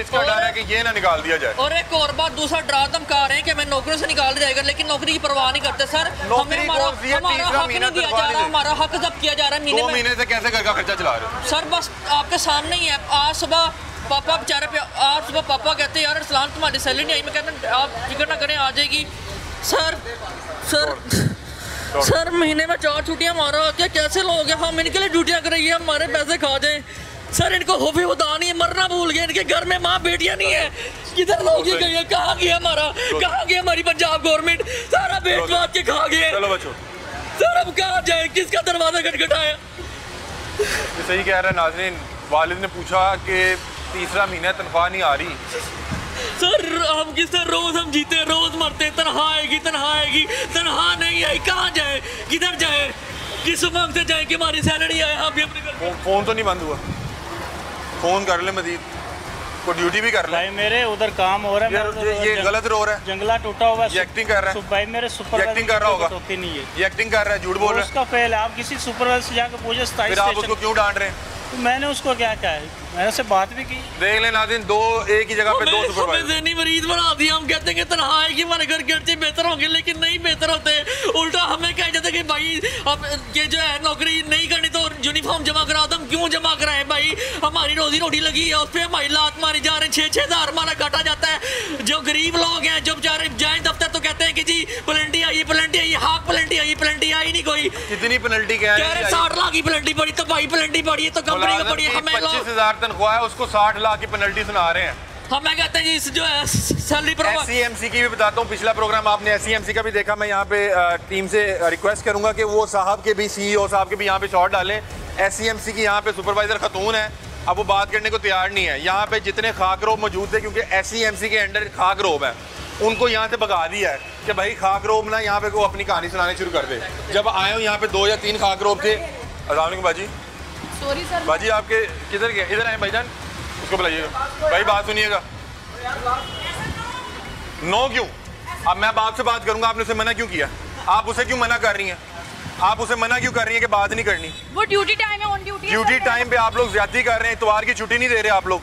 इसका डर है कि ये ना निकाल दिया जाए। और एक और बात, दूसरा डरा धमका रहे हैं कि मैं नौकरी से निकाल दिया जाएगा, लेकिन नौकरी की परवाह नहीं करते सर। हमें हमारा हक नहीं दिया जा रहा, हमारा हक जब्त किया जा रहा है। 2 महीने से कैसे घर का खर्चा चला रहे हो सर? बस आपके सामने ही है। आज सुबह पापा बेचारे पे, आज सुबह पापा कहते हैं यार अरसलान तुम्हारी सैलरी नहीं आई। मैं कहता आप फिक्र ना करें, आ जाएगी। सर सर सर महीने में 4 छुट्टियां मारा क्या? कैसे लोग हैं? हम इनके लिए ड्यूटियां कराइए, हमारे पैसे खा जाए। सर इनको होफी खुदा नहीं है, मरना भूल गए। इनके घर में माँ बेटियां नहीं है। किधर लोग ये गए? कहाँ गया हमारा, कहाँ गया हमारी पंजाब गवर्नमेंट? सारा बेच बात के खा गए। चलो बच्चों, सर अब कहाँ जाए? किसका दरवाजा खटखटाया? सही कह रहे हैं नाज़रीन। वालिद ने पूछा कि तीसरा महीना तनख्वाह नहीं आ रही। सर हम किस रोज हम जीते, रोज मरते, तनख्वाह आएगी, तनख्वाह आएगी, तनख्वाह नहीं आई। कहाँ जाए, किधर जाए, किस वक्त से जाए कि हमारी सैलरी आए? हम भी अपने घर फोन तो नहीं बंद हुआ, फोन कर ले मजीद, को ड्यूटी भी कर ले। भाई मेरे उधर काम हो रहा है, ये गलत रो रहा है। जंगला टूटा हुआ है, ये एक्टिंग कर रहा है भाई मेरे सुपरवाइजर एक्टिंग कर रहा होगा। होती नहीं है, ये एक्टिंग कर रहा है, झूठ बोल रहा है। उसका फेल है। आप किसी सुपरवाइजर से जाकर पूछे, फिर आप उसको क्यों डांट रहे हैं? तो मैंने उसको क्या कहा है, मैंने उससे बात भी की। देख लें नाज़रीन, दो एक ही जगह पे 2 सुपरवाइजर। ज़हनी मरीज बना दिया। हम कहते हैं कि तनख्वाह आएगी, हमारे घर खर्चे बेहतर होंगे, लेकिन नहीं बेहतर होते। उल्टा हमें कहा जाता है कि भाई अब ये जो है नौकरी नहीं करनी तो यूनिफॉर्म जमा करा दो। हम क्यों जमा कराएं भाई? हमारी रोजी रोटी लगी है, उस पर हमारी लात मारी जा रहे हैं। 6-6 हज़ार हमारा घाटा जाता है। जो गरीब लोग हैं, जो बेचारे जाए दफ्तर तो कहते हैं कि जी पेनल्टी आई, पेनल्टी आई, हाँ पेनल्टी आई, पेनल्टी आई नहीं कोई। कितनी पेनल्टी क्या है? 60 लाख की पेनल्टी पड़ी तो भाई पेनल्टी पड़ी है तो कंपनी को पड़ी है। हमें 25,000 तनख्वाह है, उसको 60 लाख की पेनल्टी सुना रहे हैं। हमें कहते हैं इस जो है सैलरी पर SEMC की भी बताता हूँ। पिछला प्रोग्राम आपने SEMC का भी देखा। मैं यहाँ पे टीम से रिक्वेस्ट करूँगा कि वो साहब के भी, CEO साहब के भी यहाँ पे शॉट डालें। SEMC की यहाँ पे सुपरवाइजर खतून है, अब वो बात करने को तैयार नहीं है। यहाँ पे जितने खाकरोब मौजूद थे, क्योंकि SEMC के अंडर खाकरोब है, उनको यहाँ से भगा दिया है कि भाई खाकरोब ना यहाँ पे को अपनी कहानी सुनाने शुरू कर दे। जब आए हो यहाँ पे 2 या 3 खाकरोब थे। अस्सलाम वालेकुम बाजी। Sorry sir. बाजी आपके किधर गए? इधर आए भाईजान, उसको बुलाइएगा। भाई बात सुनिएगा। नो क्यों? अब मैं बाप से बात करूंगा, आपने उसे मना क्यों किया? आप उसे क्यों मना कर रही हैं? आप उसे मना क्यों कर रही हैं कि बात नहीं करनी? वो ड्यूटी टाइम है, ऑन ड्यूटी। ड्यूटी टाइम पे आप लोग ज्यादती कर रहे हैं, इतवार की छुट्टी नहीं दे रहे आप लोग।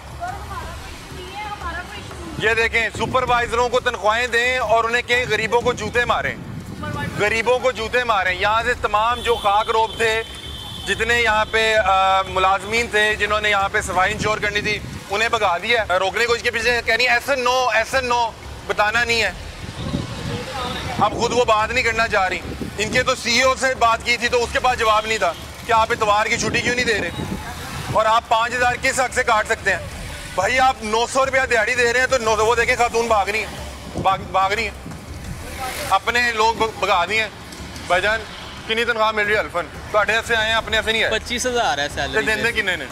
ये देखें, सुपरवाइजरों को तनख्वाहें दें और उन्हें कहीं गरीबों को जूते मारें, गरीबों को जूते मारें। यहाँ से तमाम जो खाक रोब थे, जितने यहाँ पे मुलाजमीन थे, जिन्होंने यहाँ पे सफाई इंश्योर करनी थी, उन्हें भगा दिया रोकने को। इसके पीछे कह रही है ऐसा नो बताना नहीं है। अब खुद वो बात नहीं करना चाह रही। इनके तो CEO से बात की थी तो उसके पास जवाब नहीं था कि आप इतवार की छुट्टी क्यों नहीं दे रहे, और आप 5,000 किस हक से काट सकते हैं? भाई आप 900 रुपया दिहाड़ी दे रहे हैं तो वो देखें खातून भाग रही है, भाग रही है, अपने लोग भगा दिए। भाईजान कितनी तनख्वाह मिल रही है? अल्फन तो से आए हैं, अपने से नहीं है। 25,000 है सैलरी। देंगे कितने ने?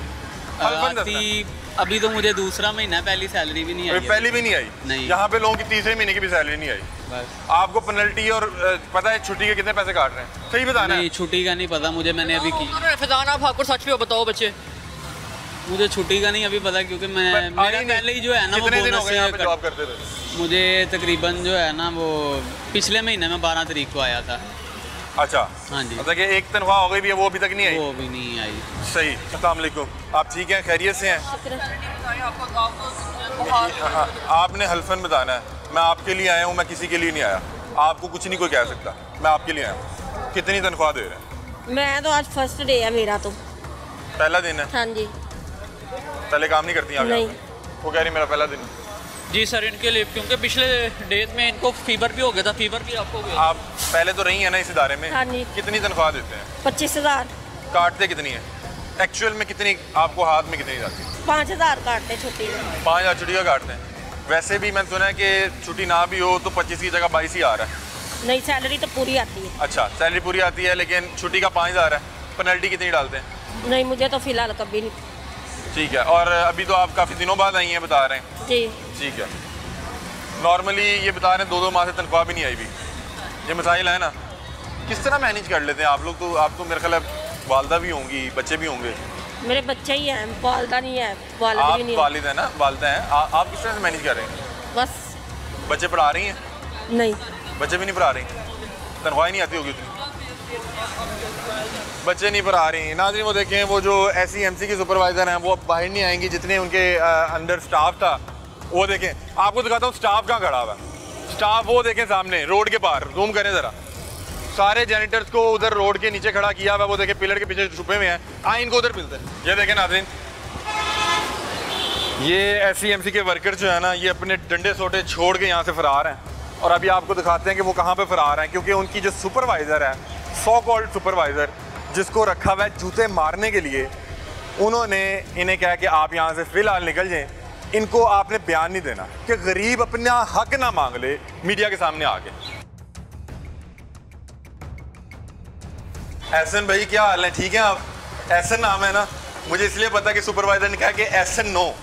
अभी तो मुझे दूसरा महीना, पहली सैलरी भी नहीं आई। पहली भी नहीं आई? नहीं। यहाँ पे लोगों की तीसरे महीने की भी सैलरी नहीं आई। बस आपको पेनल्टी और पता है छुट्टी के कितने पैसे काट रहे हैं? सही बताना है। नहीं, छुट्टी का नहीं पता मुझे, मैंने अभी की। फैजान आप आपको सच भी बताओ बच्चे। मुझे छुट्टी का नहीं अभी पता, क्योंकि मेरा पहले ही जो है ना वो बोनस जॉब करते थे। मुझे तकरीबन जो है ना वो पिछले महीने में 12 तारीख को आया था। अच्छा हाँ जी। मतलब कि एक तनख्वाह हो गई भी है, वो अभी तक नहीं आई? वो भी नहीं आई। सही। अस्सलाम वालेकुम, आप ठीक हैं, खैरियत से हैं? आपने हल्फन बताना है। मैं आपके लिए आया हूँ, मैं किसी के लिए नहीं आया। आपको कुछ नहीं कोई कह सकता, मैं आपके लिए आया हूँ। कितनी तनख्वाह दे रहे हैं? मैं तो आज फर्स्ट डे है मेरा, तो पहला दिन है। हाँ जी। पहले काम नहीं करती आप? नहीं। वो कह रही मेरा पहला दिन। जी सर, इनके लिए क्योंकि पिछले डेज में इनको फीवर भी हो गया था। फीवर भी आपको गया? आप पहले तो रही है ना इस इदारे में? हाँ जी। कितनी तनख्वाह देते हैं? 25,000। काटते कितनी है एक्चुअल में? कितनी आपको हाथ में कितनी जाती है? 5,000 काटते छुट्टी में। 5,000 छुट्टी का काटते हैं। वैसे भी मैंने सुना है कि छुट्टी ना भी हो तो 25 की जगह 22 ही आ रहा है। नहीं, सैलरी तो पूरी आती है। अच्छा, सैलरी पूरी आती है, लेकिन छुट्टी का 5,000 है। पेनल्टी कितनी डालते हैं? नहीं, मुझे तो फिलहाल कभी नहीं। ठीक है। और अभी तो आप काफ़ी दिनों बाद आई हैं बता रहे हैं? जी। ठीक है। नॉर्मली ये बता रहे हैं 2-2 माह से तनख्वाह भी नहीं आई भी। ये मसाइल है ना, किस तरह मैनेज कर लेते हैं आप लोग? तो आप तो मेरे ख्याल है वालदा भी होंगी, बच्चे भी होंगे। मेरे बच्चे ही हैं, वालदा नहीं है। आप वालिद है ना, वालदा हैं। आप किस तरह से मैनेज कर रहे हैं? बस। बच्चे पढ़ा रही हैं? नहीं, बच्चे भी नहीं पढ़ा रही, तनख्वाह नहीं आती होगी उतनी, बच्चे नहीं पढ़ा रही। नाज़रीन वो देखें, वो जो SEMC की सुपरवाइज़र हैं वो अब बाहर नहीं आएंगी। जितने उनके अंडर स्टाफ था वो देखें, आपको दिखाता हूँ स्टाफ कहाँ खड़ा हुआ है। स्टाफ वो देखें सामने रोड के पार, जूम करें ज़रा, सारे जैनिटर्स को उधर रोड के नीचे खड़ा किया हुआ है। वो देखें पिलर के पीछे छुपे हुए हैं, आए इनको उधर मिलते हैं। ये देखें नाज़रीन, ये SCMC के वर्कर जो है ना, ये अपने डंडे सोटे छोड़ के यहाँ से फरार हैं। और अभी आपको दिखाते हैं कि वो कहाँ पे फरार हैं, क्योंकि उनकी जो सुपरवाइज़र है, सो कॉल्ड सुपरवाइज़र, जिसको रखा हुआ है जूते मारने के लिए, उन्होंने इन्हें कहा कि आप यहाँ से फ़िलहाल निकल जाएं, इनको आपने बयान नहीं देना कि गरीब अपना हक ना मांग ले मीडिया के सामने आके। एहसन भाई क्या हाल है, ठीक है आप? एहसन नाम है ना, मुझे इसलिए पता कि सुपरवाइज़र ने कहा कि एहसन नो।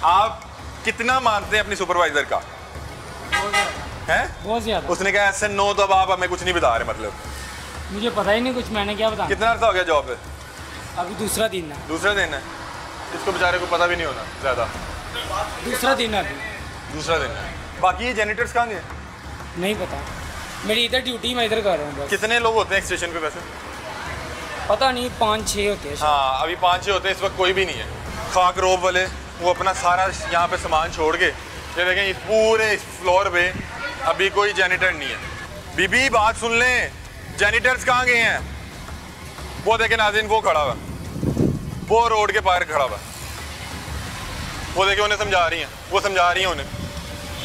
आप कितना मानते हैं अपनी सुपरवाइज़र का? हैं? बहुत ज़्यादा। उसने कहा एहसन नो, तो अब आप हमें कुछ नहीं बता रहे। मतलब मुझे पता ही नहीं कुछ, मैंने क्या बताया। कितना अर्सा हो गया जॉब पे? अभी दूसरा दिन है। दूसरा दिन है? इसको बेचारे को पता भी नहीं होना ज़्यादा। दूसरा दिन है अभी। दूसरा दिन है। बाकी ये जेनिटर्स कहाँ गए? नहीं पता, मेरी इधर ड्यूटी मैं इधर कर रहा हूँ बस। कितने लोग होते हैं एक स्टेशन पे वैसे? पता नहीं, 5-6 होते हैं। हाँ, अभी 5-6 होते हैं, इस वक्त कोई भी नहीं है। खाक रोब वाले वो अपना सारा यहाँ पे सामान छोड़ के, ये देखें इस पूरे इस फ्लोर पे अभी कोई जेनिटर नहीं है। बीबी बात सुन लें, जेनिटर्स कहाँ गए हैं? वो देखें नाज़रीन, वो खड़ा हुआ, वो रोड के पार खड़ा हुआ, वो देखें उन्हें समझा रही हैं, वो समझा रही हैं उन्हें,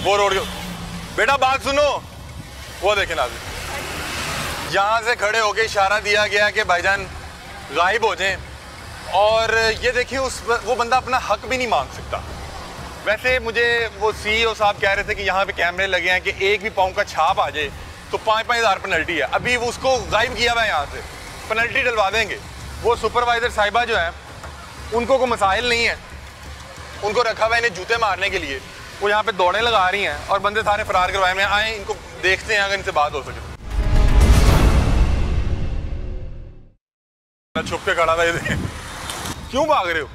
वो रोड के, बेटा बात सुनो। वो देखें नाज़रीन, यहाँ से खड़े होके इशारा दिया गया कि भाईजान गायब हो जाएं, और ये देखिए वो बंदा अपना हक भी नहीं मांग सकता। वैसे मुझे वो CEO साहब कह रहे थे कि यहाँ पे कैमरे लगे हैं कि एक भी पाँव का छाप आ जाए तो 5-5 हज़ार पेनल्टी है। अभी वो उसको गायब किया हुआ है, यहाँ से पेनल्टी डलवा देंगे। वो सुपरवाइज़र साहिबा जो है, उनको कोई मसाइल नहीं है, उनको रखा हुआ है इन्हें जूते मारने के लिए। वो यहाँ पे दौड़े लगा रही हैं और बंदे सारे फरार करवाए में आए, इनको देखते हैं अगर इनसे बात हो सके। छुप के खड़ा था, ये क्यों भाग रहे हो?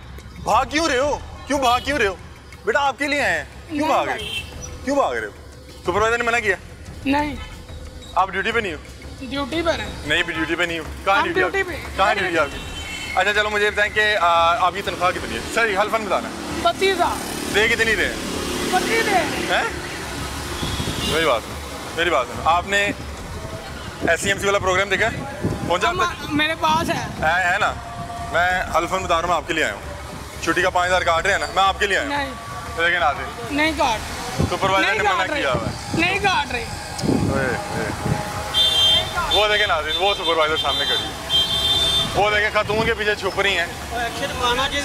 भाग क्यों रहे हो? क्यों भाग क्यों रहे हो? बेटा आपके लिए आए हैं, क्यों भाग रहे हो? क्यों भाग रहे हो? सुपरवाइजर ने मना किया? नहीं। आप ड्यूटी पे नहीं हो? ड्यूटी पर है। नहीं भी ड्यूटी पे नहीं हो। कहाँ ड्यूटी पे? कहाँ ड्यूटी आपकी? अच्छा चलो मुझे बताएं कि आपकी तनख्वाह कितनी है? सर हल्फन बताना। 32,000। दे कितनी दे? 25 दे। हैं? मेरी बात सुनो, आपने SCMC वाला प्रोग्राम देखा है? पहुंचा आप तक? मेरे पास है ना? मैं हल्फन बता रहा हूँ, मैं आपके लिए आया हूँ। छुट्टी का 5,000 काट रहे हैं ना, मैं आपके लिए आया हूँ। लेकिन आते नहीं काट, सुपरवाइजर ने मना किया हुआ है। नहीं काट रहे। वो देखें नाज़रीन, वो सुपरवाइजर सामने खड़ी है, वो देखें खातून के पीछे छुप रही हैं।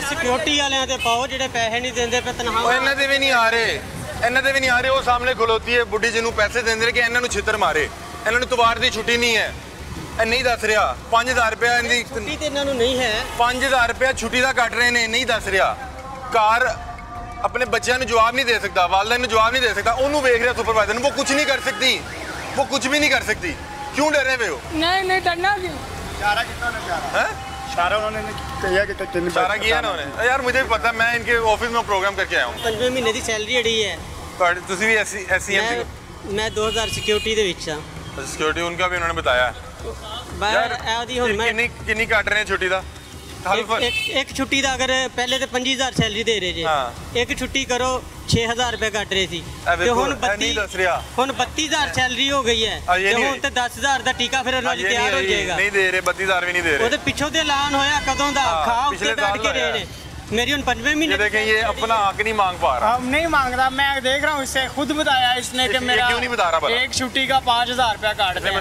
सिक्योरिटी वाले ते पाओ जेडे पैसे नहीं देंदे पे तनख्वाह इन्हां दे भी नहीं आ रहे, वो सामने खलोती है बुढ़ी जिन्होंने पैसे देंदे कि इन्हां नूं छितर मारे, इन्हां नूं तवार दी छुट्टी नहीं है। नहीं दस रहा 5,000 रुपया छुट्टी ते इन्हां नूं नहीं है। 5,000 रुपया छुट्टी का कट रहे ने, नहीं दस रहा। कार अपने बच्चों को जवाब नहीं दे सकता, वालिदैन को जवाब नहीं दे सकता, उन्होंने वेख रहा सुपरवाइजर, वो कुछ नहीं कर सकती, वो कुछ भी नहीं कर सकती। क्यों डरे हुए हो? नहीं डरना क्यों? इशारा किया ना उन्हें? यार मुझे भी पता, मैं इनके ऑफिस में प्रोग्राम करके आया हूँ। 5वें महीने की सैलरी अड़ी है। तुसी भी SCMC? मैं 2000 सिक्योरिटी दे विच हां। सिक्योरिटी उनका भी उन्होंने बताया। यार कितनी काट रहे हैं छुट्टी का? एक छुट्टी का अगर पहले तो 25,000 सैलरी दे रहे जे, एक छुट्टी करो 6,000 रुपए कट रहे थी, ते हुन 32,000 सैलरी हो गई है, ते हुन ते 10,000 दा टीका फिर रोज तैयार हो जाएगा। नहीं दे रहे, 32,000 भी नहीं दे रहे। ओदे पिछों ते ऐलान होया कदों दा, खा उत्ते बैठ के रहे ने। मेरी उन 5वें महीने देखें, ये अपना हक नहीं मांग पा रहा। अब नहीं मांग रहा, मैं देख रहा हूँ, इससे खुद बताया इसने कि मेरा क्यों नहीं बता रहा? एक छुट्टी का 5,000 रुपया काट दे।